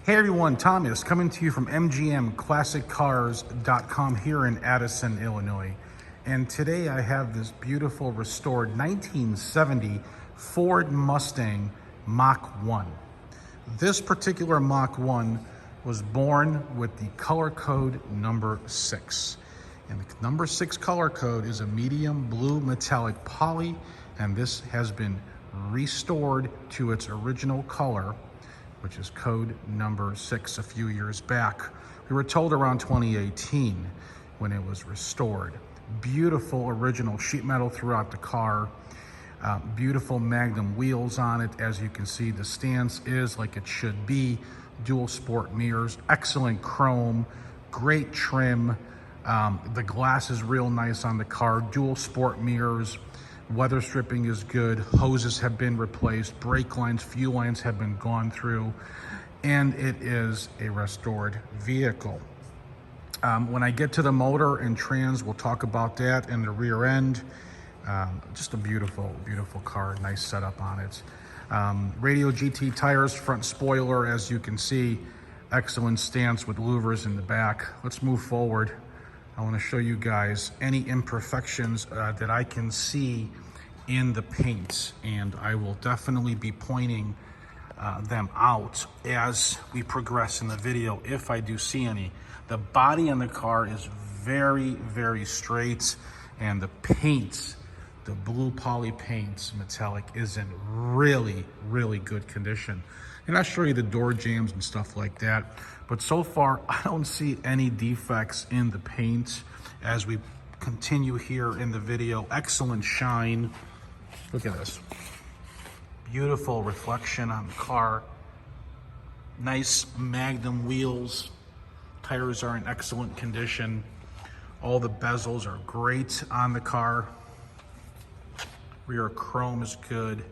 Hey everyone, Thomas coming to you from MGMClassicCars.com here in Addison, Illinois. And today I have this beautiful restored 1970 Ford Mustang Mach 1. This particular Mach 1 was born with the color code number 6. And the number 6 color code is a medium blue metallic poly, and this has been restored to its original color, which is code number 6 a few years back. We were told around 2018 when it was restored. Beautiful original sheet metal throughout the car. Beautiful Magnum wheels on it. As you can see, the stance is like it should be. Dual sport mirrors, excellent chrome, great trim. The glass is real nice on the car. Dual sport mirrors. Weather stripping is good. Hoses have been replaced. Brake lines, fuel lines have been gone through. And it is a restored vehicle. When I get to the motor and trans, we'll talk about that, and the rear end. Just a beautiful, beautiful car. Nice setup on it. Radio GT tires, front spoiler, as you can see. Excellent stance with louvers in the back. Let's move forward. I want to show you guys any imperfections that I can see in the paint, and I will definitely be pointing them out as we progress in the video if I do see any. The body on the car is very, very straight, and the paint, the blue poly paint metallic, is in really, really good condition. And I'll show you the door jambs and stuff like that. But so far, I don't see any defects in the paint as we continue here in the video. Excellent shine. Look at this. Beautiful reflection on the car. Nice Magnum wheels. Tires are in excellent condition. All the bezels are great on the car. Rear chrome is good.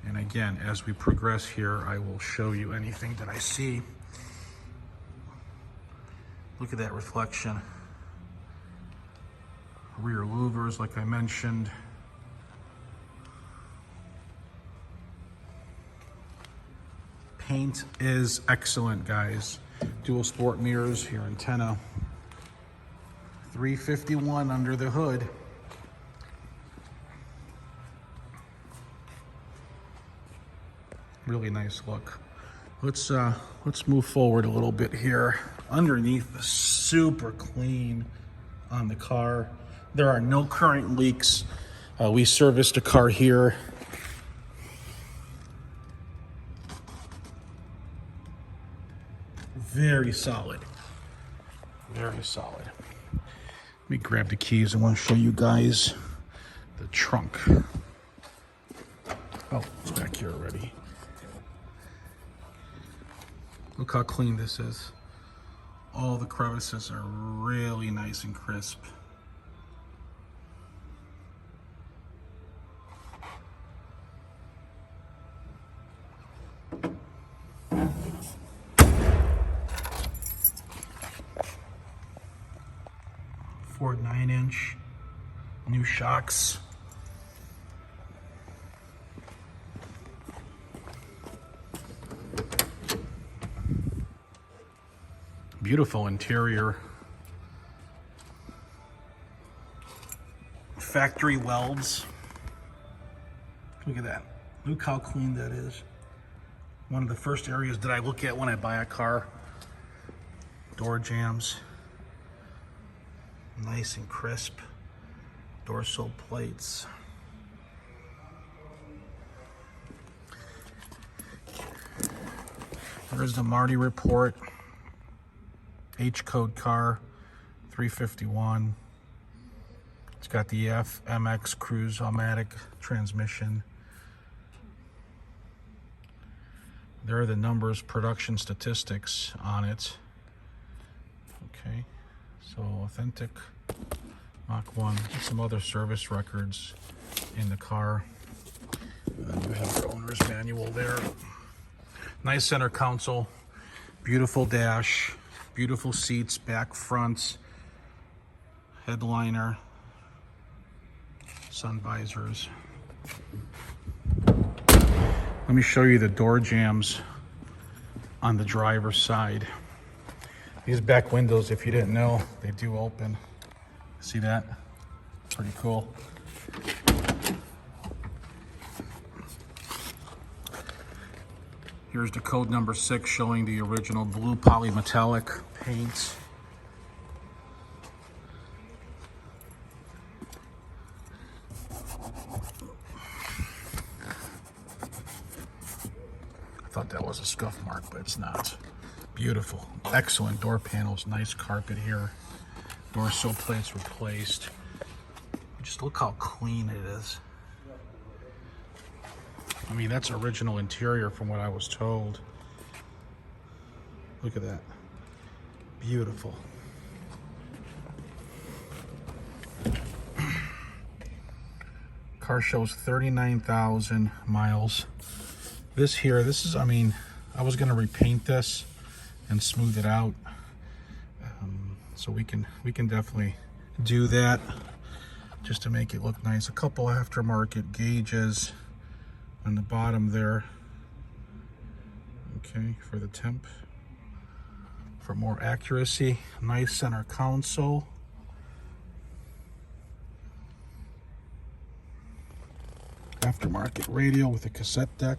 And again, as we progress here, I will show you anything that I see. Look at that reflection. Rear louvers, like I mentioned. Paint is excellent, guys. Dual sport mirrors, here antenna. 351 under the hood. Really nice look. Let's move forward a little bit here. Underneath, the super clean on the car. There are no current leaks. We serviced the car here. Very solid. Very solid. Let me grab the keys. I want to show you guys the trunk. Oh, it's back here already. Look how clean this is. All the crevices are really nice and crisp. Ford 9-inch, new shocks. Beautiful interior. Factory welds. Look at that. Look how clean that is. One of the first areas that I look at when I buy a car. Door jambs. Nice and crisp. Dorsal plates. There's the Marty report. H-code car, 351. It's got the FMX Cruise automatic transmission. There are the numbers, production statistics on it. Okay, so authentic Mach 1. Some other service records in the car. And then you have your owner's manual there. Nice center console, beautiful dash. Beautiful seats, back fronts, headliner, sun visors. Let me show you the door jambs on the driver's side. These back windows, if you didn't know, they do open. See that? Pretty cool. Here's the code number 6 showing the original blue polymetallic paint. I thought that was a scuff mark, but it's not. Beautiful, excellent door panels, nice carpet here. Door sill plates replaced. Just look how clean it is. I mean, that's original interior from what I was told. Look at that. Beautiful. Car shows 39,000 miles. This here, this is, I mean, I was gonna repaint this and smooth it out. So we can definitely do that just to make it look nice. A couple aftermarket gauges on the bottom there. Okay, for the temp. For more accuracy, nice center console. Aftermarket radio with a cassette deck.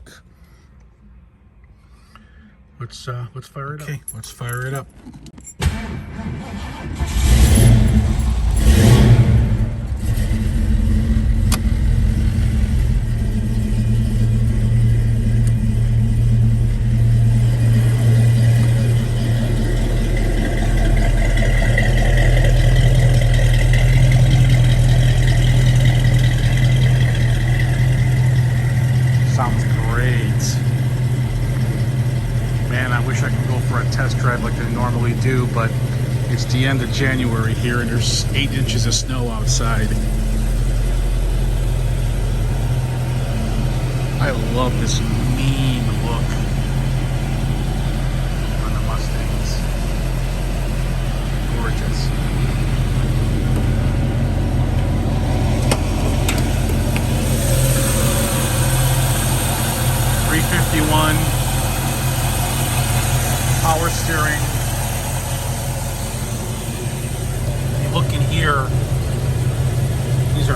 Let's fire it up. Okay, let's fire it up. Sounds great. Man, I wish I could go for a test drive like I normally do, but it's the end of January here and there's 8 inches of snow outside. I love this mean look on the Mustangs. Gorgeous. .351 power steering. You look in here, these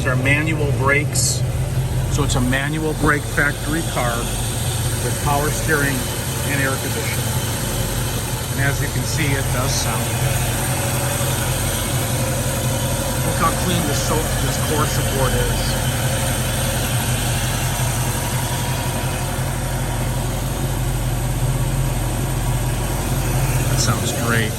are manual brakes. So it's a manual brake factory car with power steering and air conditioning. And as you can see, it does sound good. Look how clean this core support is. Sounds great.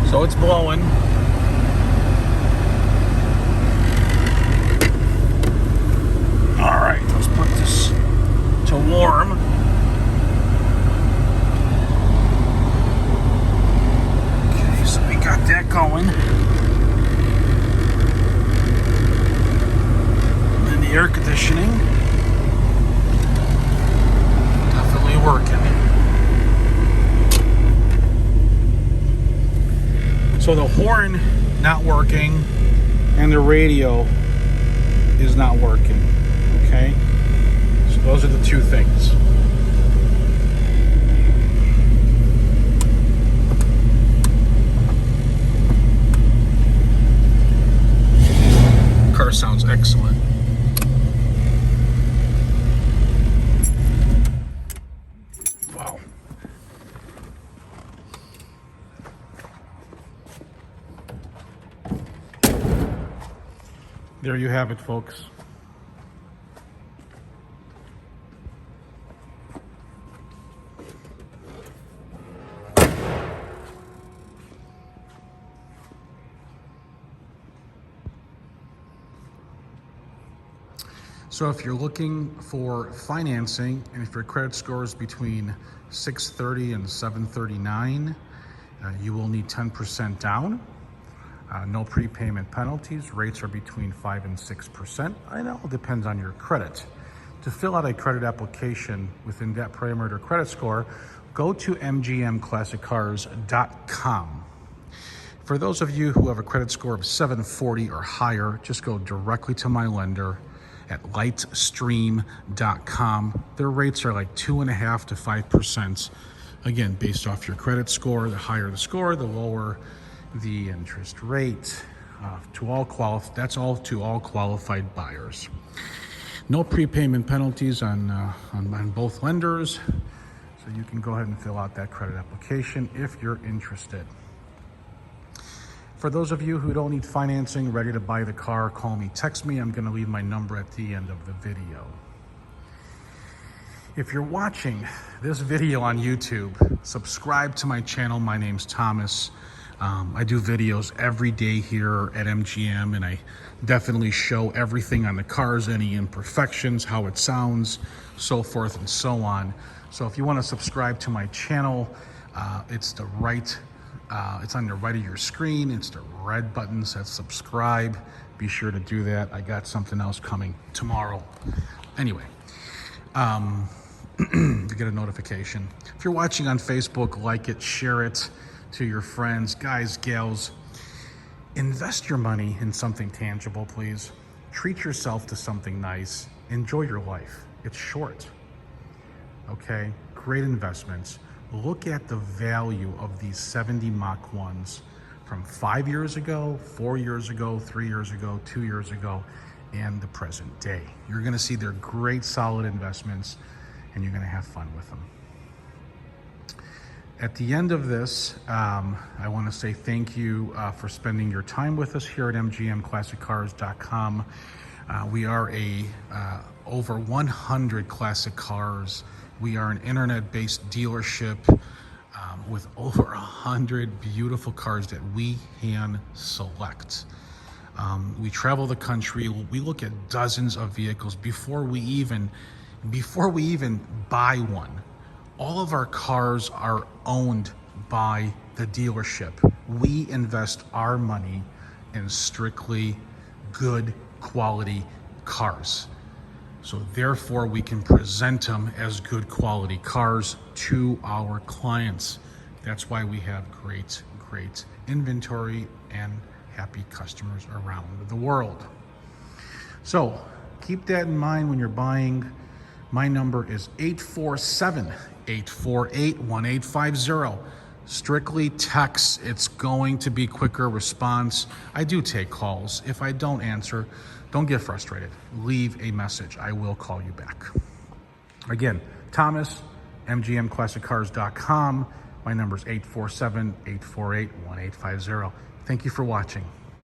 So it's blowing. All right, let's put this to warm. Okay, so we got that going. And then the air conditioning. Definitely working. So the horn not working and the radio is not working, okay? So those are the two things. Car sounds excellent. Wow. There you have it, folks. So if you're looking for financing, and if your credit score is between 630 and 739, you will need 10% down. No prepayment penalties. Rates are between 5 and 6%. It all depends on your credit. To fill out a credit application within that parameter credit score, go to mgmclassiccars.com. For those of you who have a credit score of 740 or higher, just go directly to my lender at lightstream.com. Their rates are like 2.5 to 5%. Again, based off your credit score. The higher the score, the lower the interest rate. That's all to all qualified buyers. No prepayment penalties on both lenders. So you can go ahead and fill out that credit application if you're interested. For those of you who don't need financing, ready to buy the car, call me, text me. I'm going to leave my number at the end of the video. If you're watching this video on YouTube, subscribe to my channel. My name's Thomas. I do videos every day here at MGM, and I definitely show everything on the cars, any imperfections, how it sounds, so forth and so on. So if you want to subscribe to my channel, it's on the right of your screen. It's the red button that says subscribe. Be sure to do that. I got something else coming tomorrow. Anyway, you get a notification. If you're watching on Facebook, like it, share it to your friends, guys, gals. Invest your money in something tangible, please. Treat yourself to something nice. Enjoy your life. It's short. Okay? Great investments. Look at the value of these 70 Mach 1s from 5 years ago, 4 years ago, 3 years ago, 2 years ago, and the present day. You're going to see they're great, solid investments, and you're going to have fun with them. At the end of this, I want to say thank you for spending your time with us here at mgmclassiccars.com. We are over 100 classic cars. We are an internet-based dealership with over 100 beautiful cars that we hand select. We travel the country. We look at dozens of vehicles before we even buy one. All of our cars are owned by the dealership. We invest our money in strictly good quality cars. So therefore we can present them as good quality cars to our clients. That's why we have great inventory and happy customers around the world. So keep that in mind when you're buying. My number is 847-848-1850. Strictly text. It's going to be quicker response. I do take calls. If I don't answer, don't get frustrated. Leave a message. I will call you back. Again, Thomas, mgmclassiccars.com. My number is 847-848-1850. Thank you for watching.